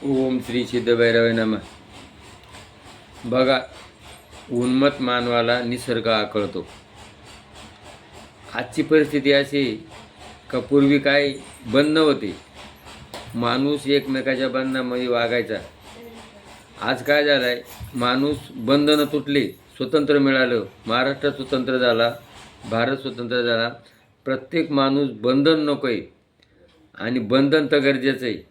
ओम श्री सिद्धभैरव नमः. बघा, उन्मत्त मानवाला निसर्ग आकळतो. आजची परिस्थिती अशी का पूर्वी काय बंधन होते, माणूस एकमेकाच्या बंधनामध्ये वागायचा. आज काय झालं आहे, माणूस बंधनं तुटले, स्वतंत्र मिळालं, महाराष्ट्र स्वतंत्र झाला, भारत स्वतंत्र झाला. प्रत्येक माणूस बंधन नको आहे आणि बंधन तर गरजेचं आहे.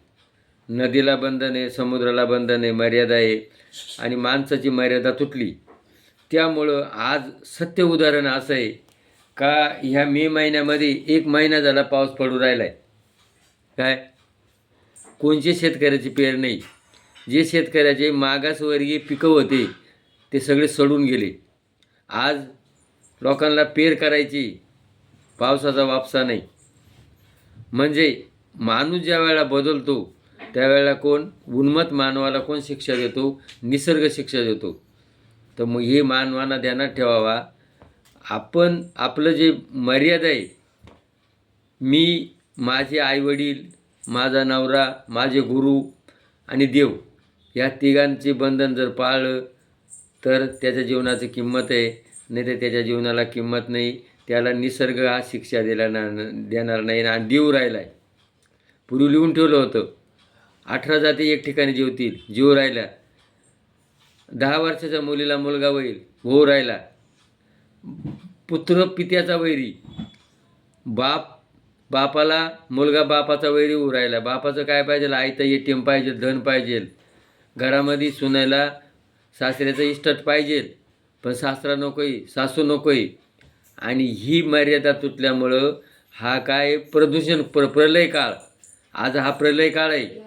नदीला बंधन आहे, समुद्राला बंधन आहे, मर्यादा आहे आणि माणसाची मर्यादा तुटली. त्यामुळं आज सत्य उदाहरण असं आहे का ह्या मे महिन्यामध्ये 1 महिना झाला पाऊस पडू राहिला आहे. काय कोणचे शेतकऱ्याची पेर नाही. जे शेतकऱ्याचे मागासवर्गीय पिकं होते ते सगळे सडून गेले. आज लोकांना पेर करायची, पावसाचा वापसा नाही. म्हणजे माणूस ज्या वेळेला बदलतो त्यावेळेला कोण उन्मत्त मानवाला कोण शिक्षा देतो? निसर्ग शिक्षा देतो. तर मग हे मानवांना ध्यानात ठेवावा. आपण आपलं जे मर्यादा आहे, मी, माझे आईवडील, माझा नवरा, माझे गुरु आणि देव, या तिघांचे बंधन जर पाळलं तर त्याच्या जीवनाची किंमत आहे, नाही तर त्याच्या जीवनाला किंमत नाही. त्याला निसर्ग हा शिक्षा देणार नाही आणि देव राहिला आहे. पूर्वी लिहून ठेवलं होतं 18 जाती एक ठिकाणी जेवतील, जीव राहिला. 10 वर्षाच्या मुलीला मुलगा होईल, हो राहिला. पुत्र पित्याचा वैरी, बापाला मुलगा बापाचा वैरी होऊ राहिला. बापाचं काय पाहिजे? आईचं एटीएम पाहिजे, धन पाहिजे. घरामध्ये सुनायला सासऱ्याचं इस्टेट पाहिजे, पण सासरा नकोय, सासू नकोय. आणि ही मर्यादा तुटल्यामुळं हा काय प्रदूषण प्रलय काळ, आज हा प्रलय काळ आहे.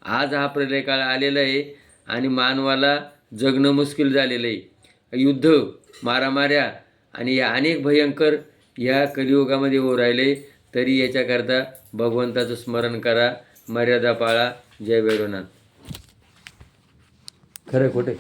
आज हा प्रलय काळ आलेला आहे आणि मानवाला जगणं मुश्किल झालेलं आहे. युद्ध, मारामाऱ्या आणि या अनेक भयंकर या कलियुगामध्ये होऊ राहिले. तरी याच्याकरता भगवंताचं स्मरण करा, मर्यादा पाळा. जय भैरवनाथ. खरं खोटे